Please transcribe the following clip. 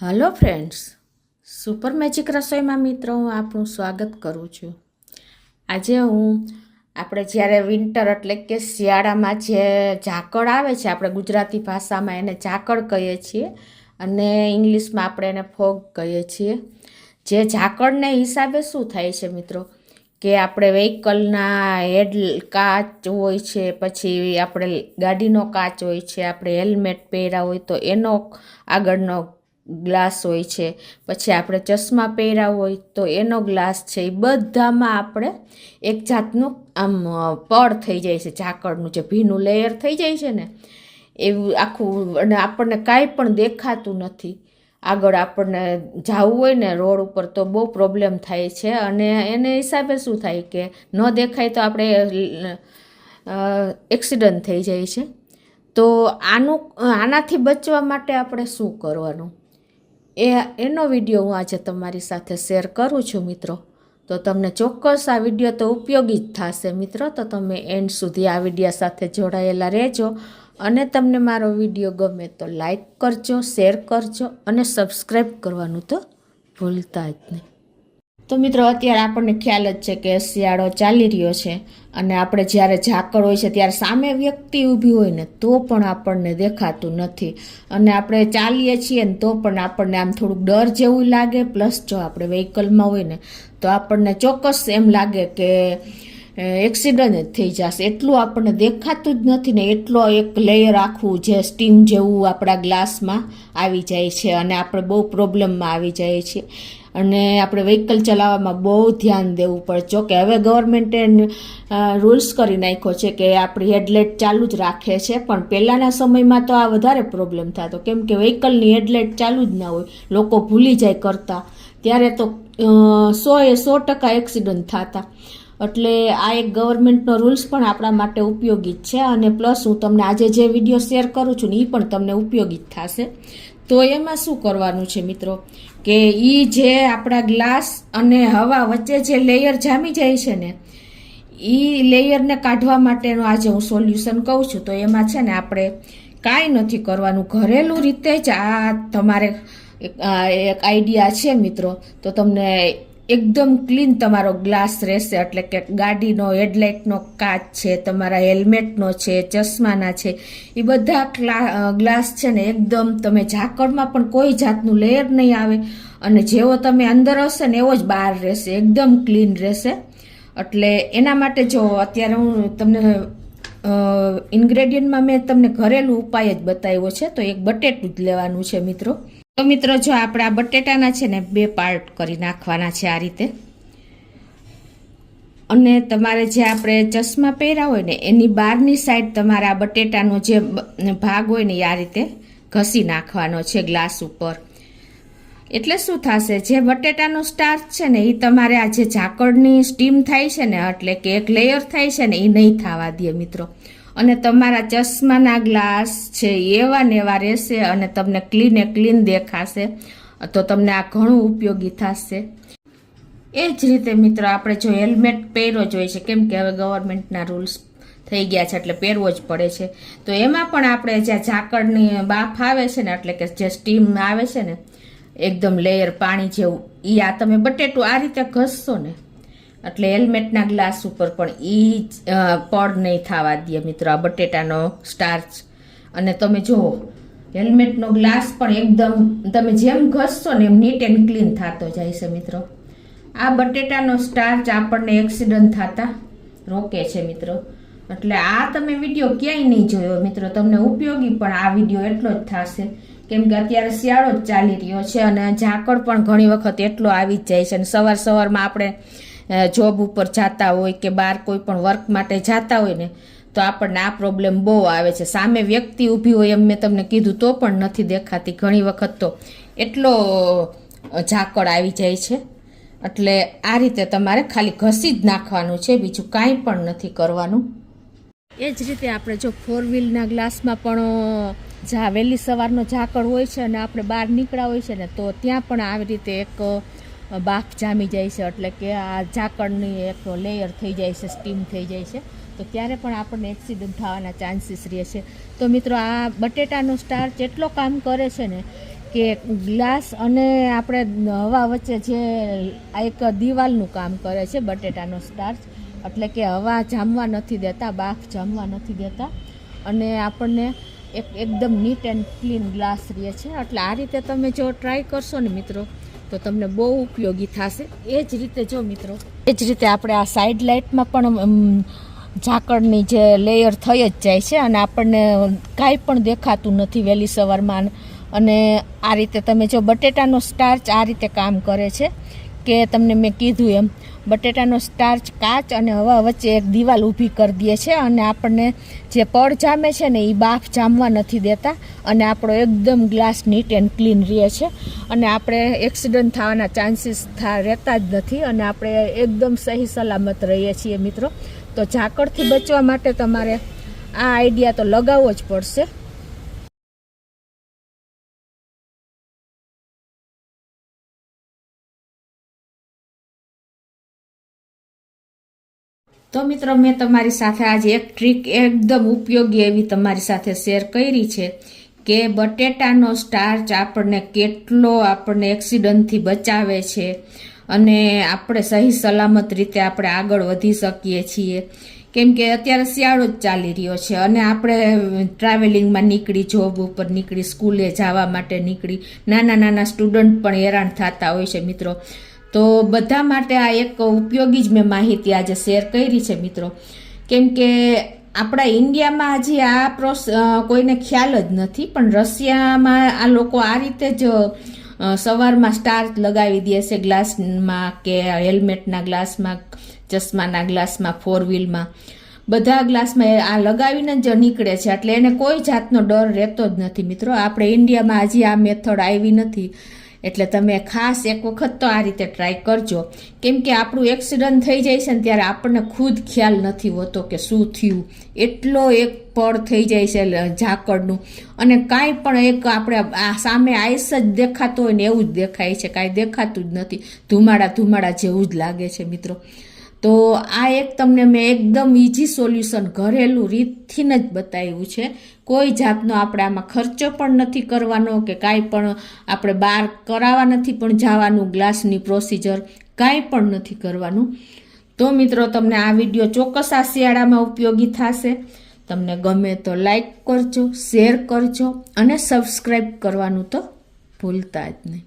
Hello friends, super magic રસોઈમાં મિત્રો હું આપનું સ્વાગત કરું છું. આજે આપણે જ્યારે વિન્ટર એટલે કે શિયાળામાં જે ઝાકળ આવે છે, આપણે ગુજરાતી ભાષામાં એને ઝાકળ કહીએ છીએ અને ઇંગ્લિશમાં આપણે એને ફોગ કહીએ છીએ. જે ઝાકળને હિસાબે શું થાય છે મિત્રો, કે આપણે વ્હીકલના હેડ કાચ હોય છે, પછી આપણે ગાડીનો કાચ હોય છે, આપણે હેલ્મેટ પહેર્યા હોય તો એનો આગળનો ગ્લાસ હોય છે, પછી આપણે ચશ્મા પહેર્યા હોય તો એનો ગ્લાસ છે. એ બધામાં આપણે એક જાતનું આમ પડ થઈ જાય છે, ઝાકળનું જે ભીનું લેયર થઈ જાય છે ને એવું આખું, અને આપણને કાંઈ પણ દેખાતું નથી. આગળ આપણને જવું હોય ને રોડ ઉપર તો બહુ પ્રોબ્લેમ થાય છે, અને એને હિસાબે શું થાય કે ન દેખાય તો આપણે એક્સિડન્ટ થઈ જાય છે. તો આનાથી બચવા માટે આપણે શું કરવાનું એનો વિડીયો હું આજે તમારી સાથે શેર કરું છું મિત્રો. તો તમને ચોક્કસ આ વિડીયો તો ઉપયોગી જ થશે મિત્રો. તો તમે એન્ડ સુધી આ વિડીયો સાથે જોડાયેલા રહેજો, અને તમને મારો વિડીયો ગમે તો લાઈક કરજો, શેર કરજો અને સબસ્ક્રાઈબ કરવાનું તો ભૂલતા જ નહીં. તો મિત્રો, અત્યારે આપણને ખ્યાલ જ છે કે શિયાળો ચાલી રહ્યો છે, અને આપણે જ્યારે ઝાકળ હોય છે ત્યારે સામે વ્યક્તિ ઊભી હોય ને તો પણ આપણને દેખાતું નથી, અને આપણે ચાલીએ છીએ ને તો પણ આપણને આમ થોડુંક ડર જેવું લાગે. પ્લસ જો આપણે વ્હીકલમાં હોય ને તો આપણને ચોક્કસ એમ લાગે કે એક્સિડન્ટ જ થઈ જશે, એટલું આપણને દેખાતું જ નથી ને એટલો એક લેયર આખું જે સ્ટીમ જેવું આપણા ગ્લાસમાં આવી જાય છે, અને આપણે બહુ પ્રોબ્લેમમાં આવી જાય છીએ. અને આપણે વ્હીકલ ચલાવવામાં બહુ ધ્યાન દેવું પડે. જો કે હવે ગવર્મેન્ટે રૂલ્સ કરી નાખ્યો છે કે આપણી હેડલાઇટ ચાલુ જ રાખે છે, પણ પહેલાંના સમયમાં તો આ વધારે પ્રોબ્લેમ થતો, કેમ કે વ્હીકલની હેડલાઇટ ચાલુ જ ના હોય, લોકો ભૂલી જાય કરતા, ત્યારે તો 100% એક્સિડન્ટ થતા. એટલે આ એક ગવર્મેન્ટનો રૂલ્સ પણ આપણા માટે ઉપયોગી જ છે, અને પ્લસ હું તમને આજે જે વિડીયો શેર કરું છું ને એ પણ તમને ઉપયોગી જ થશે. તો એમાં શું કરવાનું છે મિત્રો, કે એ જે આપણા ગ્લાસ અને હવા વચ્ચે જે લેયર જામી જાય છે ને એ લેયરને કાઢવા માટેનું આજે હું સોલ્યુશન કહું છું. તો એમાં છે ને આપણે કાંઈ નથી કરવાનું, ઘરેલું રીતે જ આ તમારે એક આઈડિયા છે મિત્રો. તો તમને એકદમ ક્લીન તમારો ગ્લાસ રહેશે, એટલે કે ગાડીનો હેડલાઇટનો કાચ છે, તમારા હેલ્મેટનો છે, ચશ્માના છે, એ બધા ગ્લાસ છે ને એકદમ તમે ઝાકળમાં પણ કોઈ જાતનું લેયર નહીં આવે, અને જેવો તમે અંદર હશે ને એવો જ બહાર રહેશે, એકદમ ક્લીન રહેશે. એટલે એના માટે જો અત્યારે હું તમને ઇન્ગ્રેડિયન્ટમાં મેં તમને ઘરેલું ઉપાય જ બતાવ્યો છે. તો એક બટેટું જ લેવાનું છે મિત્રો. તો મિત્રો, જો આપણે આ બટેટાના છે ને 2 પાર્ટ કરી નાખવાના છે આ રીતે, અને તમારે જે આપણે ચશ્મા પહેર્યા હોય ને એની બહારની સાઈડ તમારે આ બટેટાનો જે ભાગ હોય ને એ આ રીતે ઘસી નાખવાનો છે ગ્લાસ ઉપર. એટલે શું થશે, જે બટેટાનો સ્ટાર્ચ છે ને એ તમારે આ જે ઝાકળની સ્ટીમ થાય છે ને, એટલે કે એક લેયર થાય છે ને એ નહીં થવા દે મિત્રો, અને તમારા ચશ્માના ગ્લાસ છે એવા ને એવા રહેશે, અને તમને ક્લીન દેખાશે. તો તમને આ ઘણું ઉપયોગી થશે. એ જ રીતે મિત્રો, આપણે જો હેલ્મેટ પહેરવો જ હોય છે, કેમ કે હવે ગવર્મેન્ટના રૂલ્સ થઈ ગયા છે એટલે પહેરવો જ પડે છે. તો એમાં પણ આપણે જે ઝાકળની બાફ આવે છે ને, એટલે કે જે સ્ટીમ આવે છે ને એકદમ લેયર પાણી જેવું, એ આ તમે બટેટું આ રીતે ઘસશો ને એટલે હેલ્મેટના ગ્લાસ ઉપર પણ પડ નહીં થવા દે મિત્રો આ બટેટાનો સ્ટાર્ચ. અને તમે જુઓ હેલ્મેટનો ગ્લાસ પણ એકદમ તમે જેમ ઘસશો ને એમ નીટ એન્ડ ક્લીન થતો જાય છે મિત્રો. આ બટેટાનો સ્ટાર્ચ આપણને એક્સિડન્ટ થતા રોકે છે મિત્રો. એટલે આ તમે વિડીયો ક્યાંય નહીં જોયો મિત્રો, તમને ઉપયોગી પણ આ વિડીયો એટલો જ થશે, કેમ કે અત્યારે શિયાળો જ ચાલી રહ્યો છે, અને ઝાકળ પણ ઘણી વખત એટલો આવી જ જાય છે. અને સવારમાં આપણે જોબ ઉપર જતા હોય કે બહાર કોઈ પણ વર્ક માટે જતા હોય ને તો આપણને આ પ્રોબ્લેમ બહુ આવે છે. સામે વ્યક્તિ ઊભી હોય એમ મેં તમને કીધું તો પણ નથી દેખાતી, ઘણી વખત તો એટલો ઝાકળ આવી જાય છે. એટલે આ રીતે તમારે ખાલી ઘસી જ નાખવાનું છે, બીજું કાંઈ પણ નથી કરવાનું. એ જ રીતે આપણે જો 4 વ્હીલના ગ્લાસમાં પણ વહેલી સવારનો ઝાકળ હોય છે અને આપણે બહાર નીકળ્યા હોય છે ને તો ત્યાં પણ આવી રીતે એક બાફ જામી જાય છે, એટલે કે આ ઝાકળની એક લેયર થઈ જાય છે, સ્ટીમ થઈ જાય છે. તો ત્યારે પણ આપણને એક્સિડન્ટ થવાના ચાન્સીસ રહે છે. તો મિત્રો, આ બટેટાનો સ્ટાર્ચ એટલો કામ કરે છે ને કે ગ્લાસ અને આપણે હવા વચ્ચે જે આ એક દિવાલનું કામ કરે છે બટેટાનો સ્ટાર્ચ, એટલે કે હવા જામવા નથી દેતા, બાફ જામવા નથી દેતા અને આપણને એકદમ નીટ એન્ડ ક્લીન ગ્લાસ રહે છે. એટલે આ રીતે તમે જો ટ્રાય કરશો ને મિત્રો તો તમને બહુ ઉપયોગી થશે. એ જ રીતે જો મિત્રો, એ જ રીતે આપણે આ સાઈડ લાઇટમાં પણ ઝાકળની જે લેયર થઈ જ જાય છે અને આપણને કાંઈ પણ દેખાતું નથી વહેલી સવારમાં. અને આ રીતે તમે જો બટેટાનો સ્ટાર્ચ આ રીતે કામ કરે છે કે તમને મેં કીધું એમ બટેટાનો સ્ટાર્ચ કાચ અને હવા વચ્ચે એક દિવાલ ઊભી કરી દે છે અને આપણને જે પડ જામે છે ને એ બાફ જામવા નથી દેતા અને આપણો એકદમ ગ્લાસ નીટ એન્ડ ક્લીન રહે છે અને આપણે એક્સિડન્ટ થવાના ચાન્સીસ રહેતા જ નથી અને આપણે એકદમ સહી સલામત રહીએ છીએ મિત્રો. તો ઝાકળથી બચવા માટે તમારે આ આઈડિયા તો લગાવવો જ પડશે. તો મિત્રો મેં તમારી સાથે આજે એક ટ્રીક એકદમ ઉપયોગી એવી તમારી સાથે શેર કરી છે કે બટેટાનો સ્ટાર્ચ આપણને એક્સિડન્ટથી બચાવે છે અને આપણે સહી સલામત રીતે આપણે આગળ વધી શકીએ છીએ. કેમ કે અત્યારે શિયાળો જ ચાલી રહ્યો છે અને આપણે ટ્રાવેલિંગમાં નીકળી, જોબ ઉપર નીકળી, સ્કૂલે જવા માટે નીકળી, નાના સ્ટુડન્ટ પણ હેરાન થતા હોય છે મિત્રો. તો બધા માટે આ એક ઉપયોગી જ મેં માહિતી આજે શેર કરી છે મિત્રો. કેમ કે આપણા ઇન્ડિયામાં હજી આ કોઈને ખ્યાલ જ નથી, પણ રશિયામાં આ લોકો આ રીતે જ સવારમાં સ્ટાર્ચ લગાવી દે છે ગ્લાસમાં કે હેલ્મેટના ગ્લાસમાં, ચશ્માના ગ્લાસમાં, ફોર વ્હીલમાં, બધા ગ્લાસમાં આ લગાવીને જ નીકળે છે. એટલે એને કોઈ જાતનો ડર રહેતો જ નથી મિત્રો. આપણે ઇન્ડિયામાં હજી આ મેથડ આવી નથી. એટલે તમે ખાસ એક વખત તો આ રીતે ટ્રાય કરજો. કેમ કે આપણું એક્સિડન્ટ થઈ જાય છે ને ત્યારે આપણને ખુદ ખ્યાલ નથી હોતો કે શું થયું. એટલો એક પડ થઈ જાય છે ઝાકળનું અને કાંઈ પણ એક આપણે આ સામે આઈસ જ દેખાતો હોય ને એવું જ દેખાય છે, કાંઈ દેખાતું જ નથી, ધુમાડા જેવું જ લાગે છે મિત્રો. તો આ એક તમને મેં એકદમ ઇઝી સોલ્યુશન ઘરેલું રીતથી જ બતાવ્યું છે. કોઈ જાતનો આપણે આમાં ખર્ચો પણ નથી કરવાનો કે કાંઈ પણ આપણે બહાર કરાવવા નથી પણ જવાનું, ગ્લાસની પ્રોસિજર કાંઈ પણ નથી કરવાનું. તો મિત્રો તમને આ વિડીયો ચોક્કસ આ શિયાળામાં ઉપયોગી થશે. તમને ગમે તો લાઈક કરજો, શેર કરજો અને સબસ્ક્રાઈબ કરવાનું તો ભૂલતા જ નહીં.